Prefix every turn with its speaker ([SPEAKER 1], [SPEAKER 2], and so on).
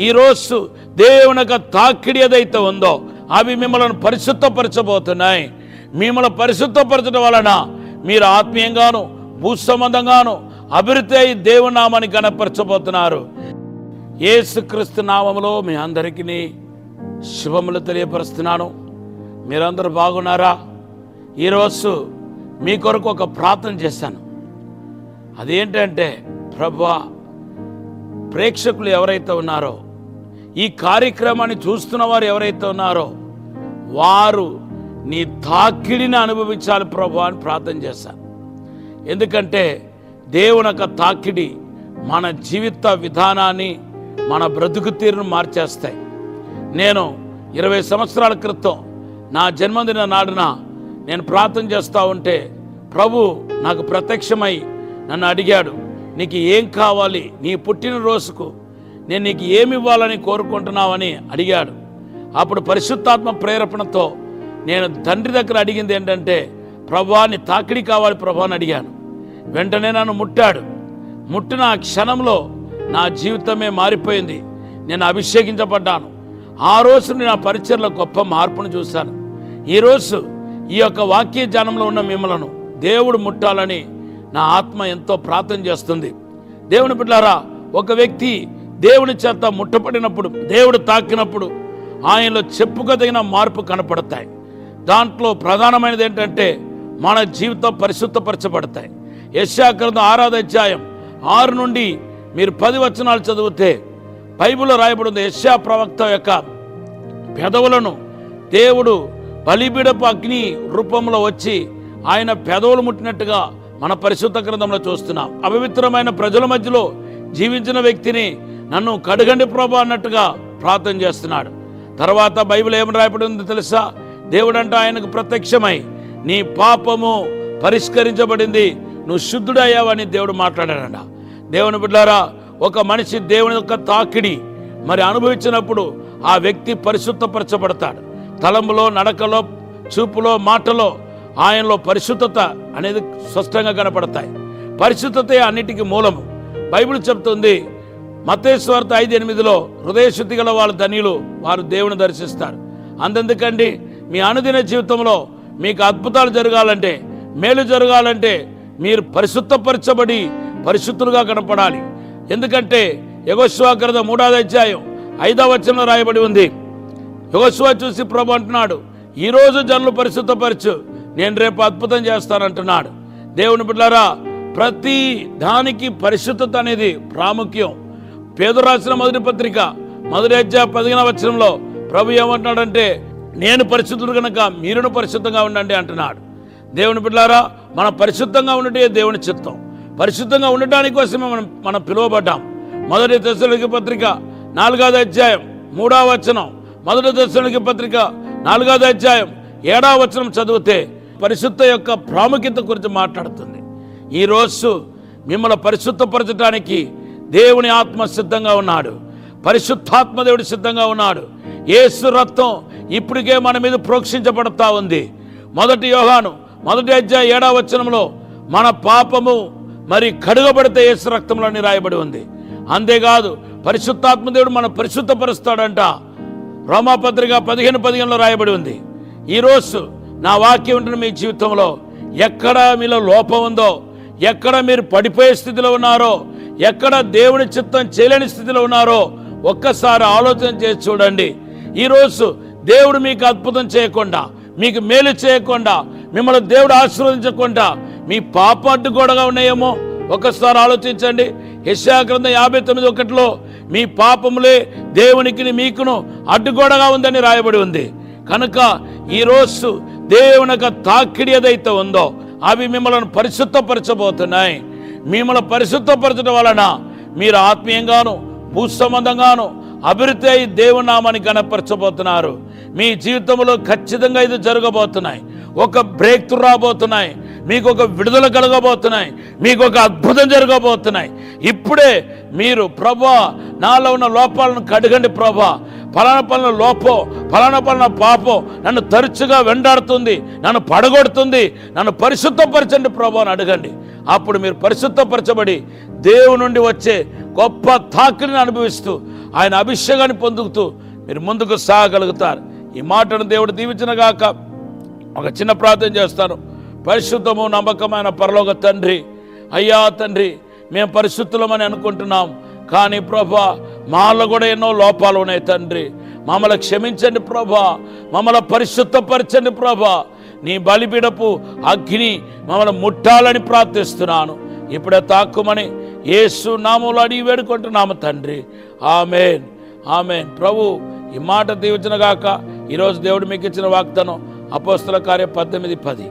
[SPEAKER 1] ఈరోజు దేవుని యొక్క తాకిడి ఏదైతే ఉందో అవి మిమ్మల్ని పరిశుద్ధపరచబోతున్నాయి. మిమ్మల్ని పరిశుద్ధపరచడం వలన మీరు ఆత్మీయంగాను భూ సంబంధంగాను అభివృద్ధి అయి దేవుని నామాన్ని గణపరచబోతున్నారు. యేసుక్రీస్తు నామములో మీ అందరికీ శుభములు తెలియపరుస్తున్నాను. మీరందరూ బాగున్నారా? ఈరోజు మీ కొరకు ఒక ప్రార్థన చేశాను. అదేంటంటే, ప్రభువా, ప్రేక్షకులు ఎవరైతే ఉన్నారో, ఈ కార్యక్రమాన్ని చూస్తున్న వారు ఎవరైతే ఉన్నారో వారు నీ తాకిడిని అనుభవించాలి ప్రభువా అని ప్రార్థన చేశాను. ఎందుకంటే దేవుని యొక్క తాకిడి మన జీవిత విధానాన్ని, మన బ్రతుకు తీరును మార్చేస్తాయి. నేను 20 సంవత్సరాల క్రితం నా జన్మదిన నాడున నేను ప్రార్థన చేస్తూ ఉంటే ప్రభు నాకు ప్రత్యక్షమై నన్ను అడిగాడు, నీకు ఏం కావాలి, నీ పుట్టినరోజుకు నేను నీకు ఏమి ఇవ్వాలని కోరుకుంటున్నావని అడిగాడు. అప్పుడు పరిశుద్ధాత్మ ప్రేరేపణతో నేను తండ్రి దగ్గర అడిగింది ఏంటంటే, ప్రభువా నీ తాకిడి కావాలి ప్రభువా అని అడిగాను. వెంటనే నన్ను ముట్టాడు. ముట్టిన ఆ క్షణంలో నా జీవితమే మారిపోయింది. నేను అభిషేకించబడ్డాను. ఆ రోజు నేను ఆ పరిచర్లో గొప్ప మార్పును చూశాను. ఈరోజు ఈ యొక్క వాక్య జ్ఞానంలో ఉన్న మిమ్మలను దేవుడు ముట్టాలని నా ఆత్మ ఎంతో ప్రార్థన చేస్తుంది. దేవుని బిడ్డలారా, ఒక వ్యక్తి దేవుని చేత ముట్టపడినప్పుడు, దేవుడు తాకినప్పుడు ఆయనలో చెప్పుకోదగిన మార్పు కనపడతాయి. దాంట్లో ప్రధానమైనది ఏంటంటే మన జీవితం పరిశుద్ధపరచబడతాయి. యెషయా గ్రంథం 6వ అధ్యాయం 6 నుండి మీరు 10 వచనాలు చదివితే బైబిల్లో రాయబడింది, యెషయా ప్రవక్త యొక్క పెదవులను దేవుడు బలిబిడపు అగ్ని రూపంలో వచ్చి ఆయన పెదవులు ముట్టినట్టుగా మన పరిశుద్ధ గ్రంథంలో చూస్తున్నాం. అపవిత్రమైన ప్రజల మధ్యలో జీవించిన వ్యక్తిని నన్ను కడగండి ప్రభా అన్నట్టుగా ప్రార్థన చేస్తున్నాడు. తర్వాత బైబిల్ ఏమని రాయబడిందో తెలుసా? దేవుడంట ఆయనకు ప్రత్యక్షమై నీ పాపము పరిష్కరించబడింది, నువ్వు శుద్ధుడయ్యావని దేవుడు మాట్లాడాడంట. దేవుని బిడ్డలారా, ఒక మనిషి దేవుని యొక్క తాకిడి మరి అనుభవించినప్పుడు ఆ వ్యక్తి పరిశుద్ధపరచబడతాడు. తలంబులో, నడకలో, చూపులో, మాటలో ఆయనలో పరిశుద్ధత అనేది స్పష్టంగా కనపడతాయి. పరిశుద్ధతే అన్నిటికీ మూలము. బైబిల్ చెప్తుంది మత్తయి సువార్త 5:8 హృదయ శుద్ధి గల వాళ్ళు ధన్యులు, వారు దేవుని దర్శిస్తారు. అంతెందుకండి, మీ అనుదిన జీవితంలో మీకు అద్భుతాలు జరగాలంటే, మేలు జరగాలంటే మీరు పరిశుద్ధపరచబడి పరిశుద్ధులుగా కనపడాలి. ఎందుకంటే యెహోషువ గ్రంథం 3వ అధ్యాయం 5వ వచనంలో రాయబడి ఉంది. యెహోషువ చూసి ప్రభు అంటున్నాడు, ఈరోజు జనులు పరిశుద్ధపరచు, నేను రేపు అద్భుతం చేస్తానంటున్నాడు. దేవుని బిడ్డలారా, ప్రతి దానికి పరిశుద్ధత అనేది ప్రాముఖ్యం. పేతురు రాసిన మొదటి పత్రిక 1వ అధ్యాయం 15వ వచనంలో ప్రభు ఏమంటున్నాడంటే, నేను పరిశుద్ధుడు కనుక మీరును పరిశుద్ధంగా ఉండండి అంటున్నాడు. దేవుని బిడ్డలారా, మనం పరిశుద్ధంగా ఉండటే దేవుని చిత్తం. పరిశుద్ధంగా ఉండటానికి కోసమే మనం పిలువబడ్డాం. 1 తెస్సలోనికీ పత్రిక 4వ అధ్యాయం 3వ వచనం, 1 తెస్సలోనికీ పత్రిక 4వ అధ్యాయం 7వ వచనం చదివితే పరిశుద్ధ యొక్క ప్రాముఖ్యత గురించి మాట్లాడుతుంది. ఈరోజు మిమ్మల్ని పరిశుద్ధపరచడానికి దేవుని ఆత్మ సిద్ధంగా ఉన్నాడు. పరిశుద్ధాత్మ దేవుడు సిద్ధంగా ఉన్నాడు. యేసు రక్తం ఇప్పటికే మన మీద ప్రోక్షించబడతా ఉంది. 1 యోహాను 1వ అధ్యాయం 7వ వచనంలో మన పాపము మరి కడుగబడితే యేసు రక్తంలోని రాయబడి ఉంది. అంతేకాదు పరిశుద్ధాత్మ దేవుడు మనం పరిశుద్ధపరుస్తాడంట. రోమాపత్రిక 15:15 రాయబడి ఉంది. ఈరోజు నా వాక్యం ఉంటున్న మీ జీవితంలో ఎక్కడ మీలో లోపం ఉందో, ఎక్కడ మీరు పడిపోయే స్థితిలో ఉన్నారో, ఎక్కడ దేవుని చిత్తం చేయలేని స్థితిలో ఉన్నారో ఒక్కసారి ఆలోచన చేసి చూడండి. ఈరోజు దేవుడు మీకు అద్భుతం చేయకుండా, మీకు మేలు చేయకుండా, మిమ్మల్ని దేవుడు ఆశీర్వదించకుండా మీ పాప అడ్డుగోడగా ఉన్నాయేమో ఒకసారి ఆలోచించండి. యెషయా గ్రంథం 59:1 మీ పాపములే దేవునికి మీకును అడ్డుగోడగా ఉందని రాయబడి ఉంది. కనుక ఈరోజు దేవుని యొక్క తాకిడి ఏదైతే ఉందో అవి మిమ్మల్ని పరిశుద్ధపరచబోతున్నాయి. మిమ్మల్ని పరిశుద్ధపరచడం వలన మీరు ఆత్మీయంగాను భూ సంబంధంగాను అభివృద్ధి అయి దేవుని నామాన్ని గణపరచబోతున్నారు. మీ జీవితంలో ఖచ్చితంగా ఇది జరగబోతున్నాయి. ఒక బ్రేక్ త్రూ రాబోతున్నాయి. మీకు ఒక విడుదల కలగబోతున్నాయి. మీకు ఒక అద్భుతం జరగబోతున్నాయి. ఇప్పుడే మీరు ప్రభువా నాలో ఉన్న లోపాలను కడగండి ప్రభువా, ఫలానా పలానా లోపం, ఫలానా పలానా పాపం నన్ను తరచుగా వెంటాడుతుంది, నన్ను పడగొడుతుంది, నన్ను పరిశుద్ధపరచండి ప్రభువా అని అడగండి. అప్పుడు మీరు పరిశుద్ధపరచబడి దేవుని నుండి వచ్చే గొప్ప తాకిడిని అనుభవిస్తూ ఆయన అభిషేకాన్ని పొందుతూ మీరు ముందుకు సాగలుగుతారు. ఈ మాటను దేవుడు దీవించునుగాక. ఒక చిన్న ప్రార్థన చేస్తాను. పరిశుద్ధము నమ్మకమైన పరలోక తండ్రి, అయ్యా తండ్రి, మేము పరిశుద్ధులమని అనుకుంటున్నాం, కానీ ప్రభా మాలో కూడా ఎన్నో లోపాలు ఉన్నాయి తండ్రి. మమ్మల్ని క్షమించండి ప్రభా, మమ్మల్ని పరిశుద్ధపరచండి ప్రభా. నీ బలిపీడపు అగ్ని మమ్మల్ని ముట్టాలని ప్రార్థిస్తున్నాను. ఇప్పుడే తాక్కుమని యేసు నామములో అడిగి వేడుకుంటున్నాము తండ్రి. ఆమేన్, ఆమేన్. ప్రభు ఈ మాట దీవించునుగాక. ఈరోజు దేవుడు మీకు ఇచ్చిన వాగ్దానం అపోస్తల కార్యం 18:10.